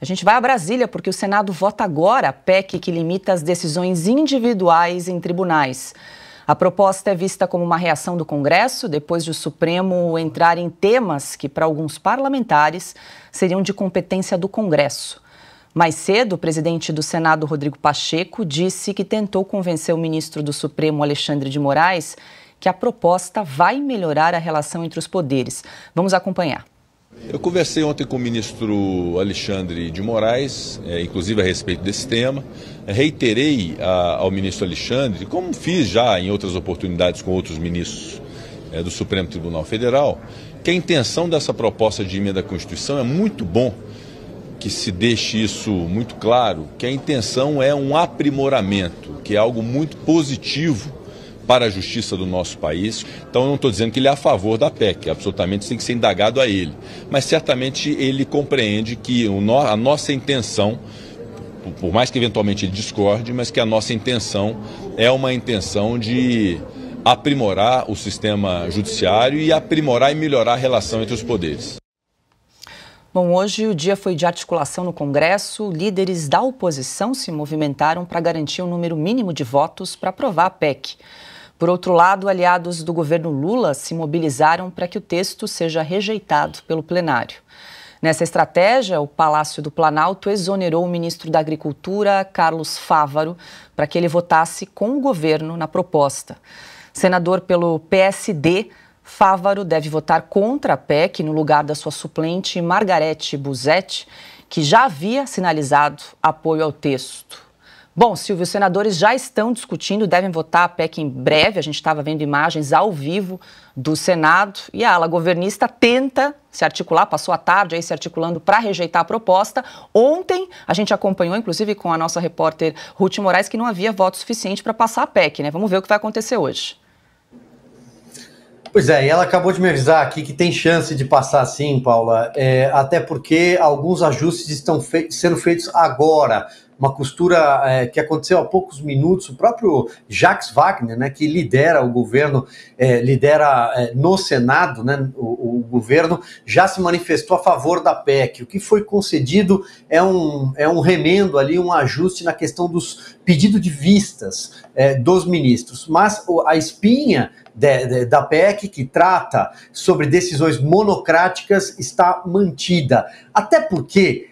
A gente vai a Brasília porque o Senado vota agora a PEC que limita as decisões individuais em tribunais. A proposta é vista como uma reação do Congresso depois de o Supremo entrar em temas que, para alguns parlamentares, seriam de competência do Congresso. Mais cedo, o presidente do Senado, Rodrigo Pacheco, disse que tentou convencer o ministro do Supremo, Alexandre de Moraes, que a proposta vai melhorar a relação entre os poderes. Vamos acompanhar. Eu conversei ontem com o ministro Alexandre de Moraes, inclusive a respeito desse tema. Reiterei ao ministro Alexandre, como fiz já em outras oportunidades com outros ministros do Supremo Tribunal Federal, que a intenção dessa proposta de emenda à Constituição é muito bom que se deixe isso muito claro, que a intenção é um aprimoramento, que é algo muito positivo para a justiça do nosso país. Então eu não estou dizendo que ele é a favor da PEC, absolutamente tem que ser indagado a ele. Mas certamente ele compreende que a nossa intenção, por mais que eventualmente ele discorde, mas que a nossa intenção é uma intenção de aprimorar o sistema judiciário e aprimorar e melhorar a relação entre os poderes. Bom, hoje o dia foi de articulação no Congresso. Líderes da oposição se movimentaram para garantir um número mínimo de votos para aprovar a PEC. Por outro lado, aliados do governo Lula se mobilizaram para que o texto seja rejeitado pelo plenário. Nessa estratégia, o Palácio do Planalto exonerou o ministro da Agricultura, Carlos Fávaro, para que ele votasse com o governo na proposta. Senador pelo PSD, Fávaro deve votar contra a PEC no lugar da sua suplente Margarete Busetti, que já havia sinalizado apoio ao texto. Bom, Silvio, os senadores já estão discutindo, devem votar a PEC em breve. A gente estava vendo imagens ao vivo do Senado e a ala governista tenta se articular, passou a tarde aí se articulando para rejeitar a proposta. Ontem a gente acompanhou, inclusive com a nossa repórter Ruth Moraes, que não havia voto suficiente para passar a PEC, né? Vamos ver o que vai acontecer hoje. Pois é, e ela acabou de me avisar aqui que tem chance de passar sim, Paula, até porque alguns ajustes estão sendo feitos agora. Uma costura que aconteceu há poucos minutos. O próprio Jacques Wagner, né, que lidera o governo, no Senado, né, o governo já se manifestou a favor da PEC. O que foi concedido é um remendo ali, um ajuste na questão dos pedidos de vistas dos ministros. Mas a espinha da PEC, que trata sobre decisões monocráticas, está mantida. Até porque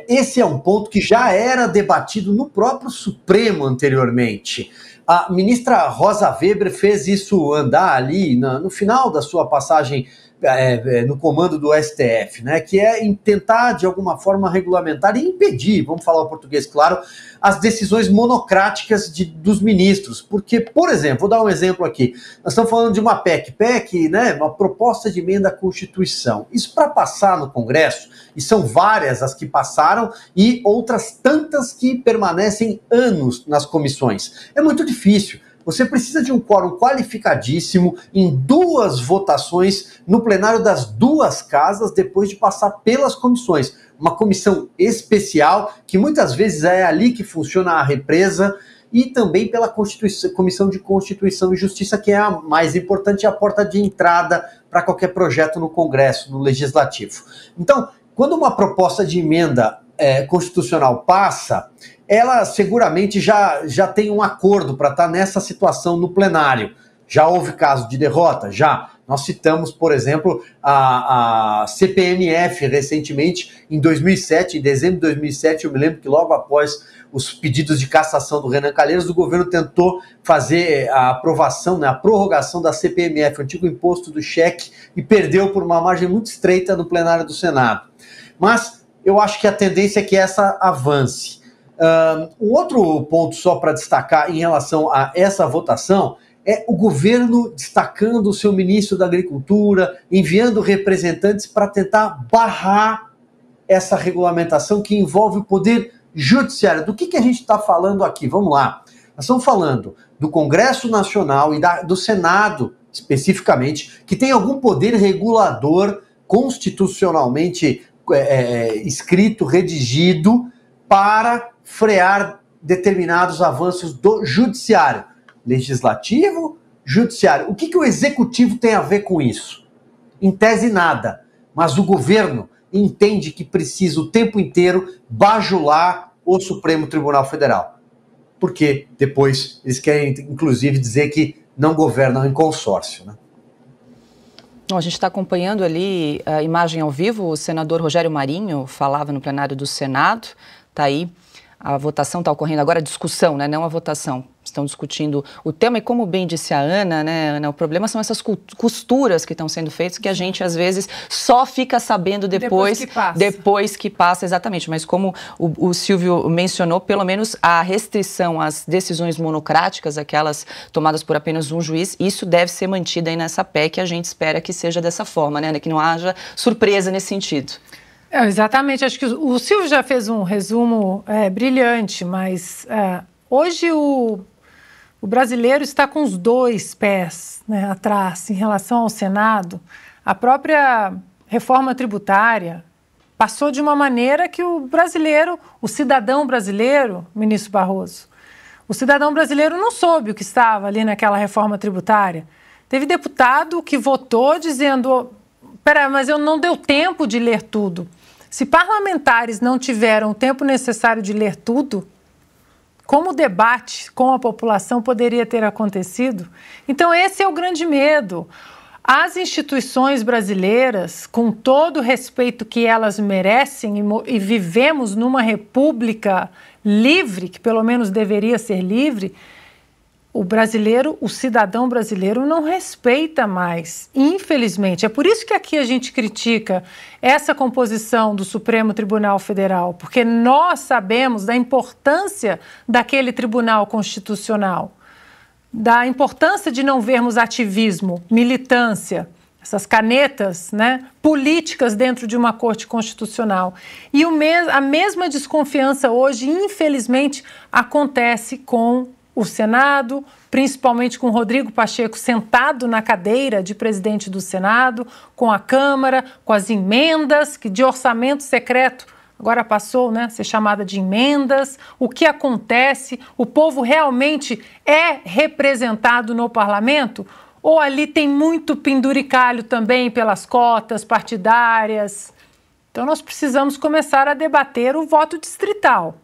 esse é um ponto que já era debatido no próprio Supremo anteriormente. A ministra Rosa Weber fez isso andar ali no final da sua passagem no comando do STF, né, que é em tentar, de alguma forma, regulamentar e impedir, vamos falar o português claro, as decisões monocráticas dos ministros. Porque, por exemplo, vou dar um exemplo aqui, nós estamos falando de uma PEC, né, uma proposta de emenda à Constituição. Isso para passar no Congresso, e são várias as que passaram e outras tantas que permanecem anos nas comissões. É muito difícil. Você precisa de um quórum qualificadíssimo em 2 votações no plenário das 2 casas depois de passar pelas comissões. Uma comissão especial, que muitas vezes é ali que funciona a represa, e também pela Comissão de Constituição e Justiça, que é a mais importante, a porta de entrada para qualquer projeto no Congresso, no Legislativo. Então, quando uma proposta de emenda constitucional passa, ela seguramente já tem um acordo para estar nessa situação no plenário. Já houve caso de derrota? Já. Nós citamos, por exemplo, a CPMF recentemente, em 2007, em dezembro de 2007, eu me lembro que logo após os pedidos de cassação do Renan Calheiros, o governo tentou fazer a aprovação, né, a prorrogação da CPMF, o antigo imposto do cheque, e perdeu por uma margem muito estreita no plenário do Senado. Mas eu acho que a tendência é que essa avance. Um outro ponto só para destacar em relação a essa votação é o governo destacando o seu ministro da Agricultura, enviando representantes para tentar barrar essa regulamentação que envolve o poder judiciário. Do que a gente está falando aqui? Vamos lá. Nós estamos falando do Congresso Nacional e do Senado, especificamente, que tem algum poder regulador constitucionalmente escrito, redigido, para frear determinados avanços do judiciário. Legislativo, judiciário. O que o executivo tem a ver com isso? Em tese, nada. Mas o governo, entende que precisa o tempo inteiro bajular o Supremo Tribunal Federal. Porque depois eles querem, inclusive, dizer que não governam em consórcio, né? A gente está acompanhando ali a imagem ao vivo, o senador Rogério Marinho falava no plenário do Senado, está aí, a votação está ocorrendo agora, a discussão, né, não a votação. Estão discutindo o tema e, como bem disse a Ana, né, Ana, o problema são essas costuras que estão sendo feitas, que a gente, às vezes, só fica sabendo depois que passa, exatamente. Mas como o Silvio mencionou, pelo menos a restrição às decisões monocráticas, aquelas tomadas por apenas um juiz, isso deve ser mantido aí nessa PEC, a gente espera que seja dessa forma, né, que não haja surpresa nesse sentido. Exatamente, acho que o Silvio já fez um resumo brilhante, mas hoje o brasileiro está com os dois pés, né, atrás em relação ao Senado. A própria reforma tributária passou de uma maneira que o cidadão brasileiro, ministro Barroso, o cidadão brasileiro não soube o que estava ali naquela reforma tributária. Teve deputado que votou dizendo, mas eu não deu tempo de ler tudo. Se parlamentares não tiveram o tempo necessário de ler tudo, como o debate com a população poderia ter acontecido? Então, esse é o grande medo. As instituições brasileiras, com todo o respeito que elas merecem, e vivemos numa república livre, que pelo menos deveria ser livre, o cidadão brasileiro não respeita mais, infelizmente. É por isso que aqui a gente critica essa composição do Supremo Tribunal Federal, porque nós sabemos da importância daquele Tribunal Constitucional, da importância de não vermos ativismo, militância, essas canetas, né, políticas dentro de uma corte constitucional. E a mesma desconfiança hoje, infelizmente, acontece com o Senado, principalmente com Rodrigo Pacheco sentado na cadeira de presidente do Senado, com a Câmara, com as emendas, que de orçamento secreto agora passou, né, a ser chamada de emendas. O que acontece? O povo realmente é representado no parlamento? Ou ali tem muito penduricalho também pelas cotas partidárias? Então nós precisamos começar a debater o voto distrital.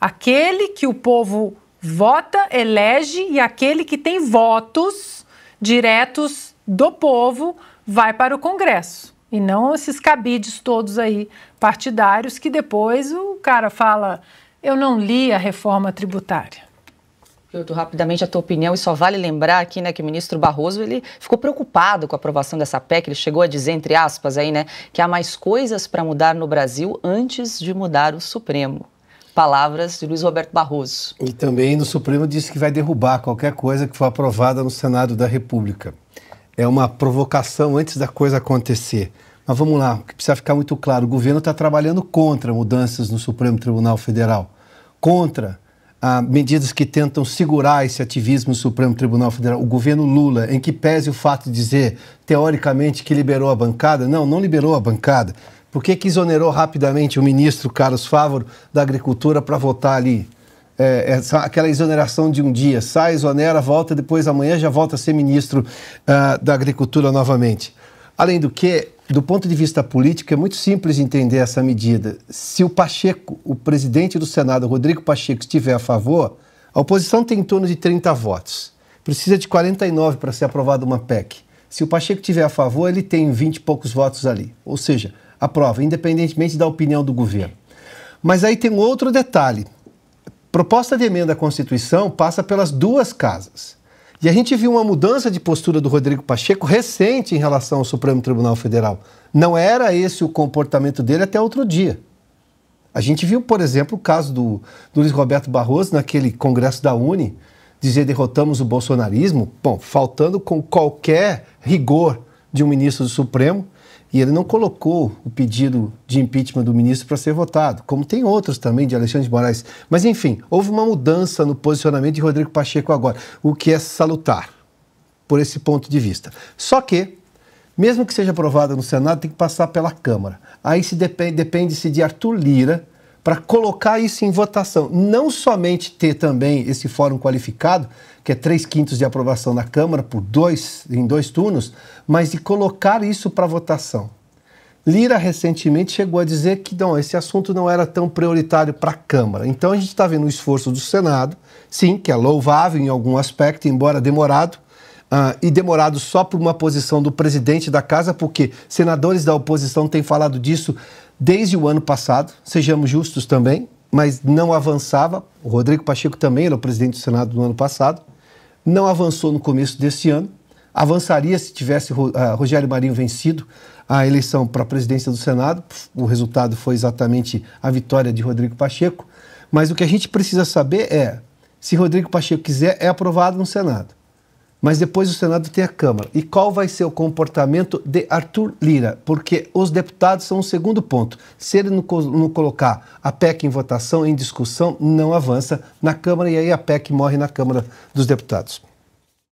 Aquele que o povo vota, elege, e aquele que tem votos diretos do povo vai para o Congresso. E não esses cabides todos aí partidários que depois o cara fala, eu não li a reforma tributária. Filtro, rapidamente a tua opinião, e só vale lembrar aqui, né, que o ministro Barroso, ele ficou preocupado com a aprovação dessa PEC, ele chegou a dizer, entre aspas, aí, né, que há mais coisas para mudar no Brasil antes de mudar o Supremo. Palavras de Luiz Roberto Barroso. E também no Supremo disse que vai derrubar qualquer coisa que for aprovada no Senado da República. É uma provocação antes da coisa acontecer. Mas vamos lá, o que precisa ficar muito claro, o governo está trabalhando contra mudanças no Supremo Tribunal Federal, contra medidas que tentam segurar esse ativismo no Supremo Tribunal Federal. O governo Lula, em que pese o fato de dizer, teoricamente, que liberou a bancada, não liberou a bancada. Por que exonerou rapidamente o ministro Carlos Fávaro da Agricultura para votar ali? Aquela exoneração de um dia, sai, exonera, volta, depois amanhã já volta a ser ministro da Agricultura novamente. Além do que, do ponto de vista político, é muito simples entender essa medida. Se o Pacheco, o presidente do Senado, Rodrigo Pacheco, estiver a favor, a oposição tem em torno de 30 votos. Precisa de 49 para ser aprovada uma PEC. Se o Pacheco estiver a favor, ele tem 20 e poucos votos ali. Ou seja, aprova, independentemente da opinião do governo. Mas aí tem um outro detalhe. Proposta de emenda à Constituição passa pelas duas casas. E a gente viu uma mudança de postura do Rodrigo Pacheco recente em relação ao Supremo Tribunal Federal. Não era esse o comportamento dele até outro dia. A gente viu, por exemplo, o caso do Luiz Roberto Barroso naquele congresso da UNE, dizer derrotamos o bolsonarismo, faltando com qualquer rigor de um ministro do Supremo, e ele não colocou o pedido de impeachment do ministro para ser votado, como tem outros também, de Alexandre de Moraes. Mas, enfim, houve uma mudança no posicionamento de Rodrigo Pacheco agora, o que é salutar, por esse ponto de vista. Só que, mesmo que seja aprovado no Senado, tem que passar pela Câmara. Aí depende-se de Arthur Lira para colocar isso em votação. Não somente ter também esse fórum qualificado, que é 3/5 de aprovação na Câmara em dois turnos, mas de colocar isso para votação. Lira recentemente chegou a dizer que não, esse assunto não era tão prioritário para a Câmara. Então a gente está vendo o esforço do Senado, sim, que é louvável em algum aspecto, embora demorado, e demorado só por uma posição do presidente da casa, porque senadores da oposição têm falado disso desde o ano passado, sejamos justos também, mas não avançava. O Rodrigo Pacheco também era o presidente do Senado no ano passado, não avançou no começo desse ano, avançaria se tivesse Rogério Marinho vencido a eleição para a presidência do Senado. O resultado foi exatamente a vitória de Rodrigo Pacheco, mas o que a gente precisa saber é, se Rodrigo Pacheco quiser, é aprovado no Senado. Mas depois o Senado tem a Câmara. E qual vai ser o comportamento de Arthur Lira? Porque os deputados são o segundo ponto. Se ele não colocar a PEC em votação, em discussão, não avança na Câmara e aí a PEC morre na Câmara dos Deputados.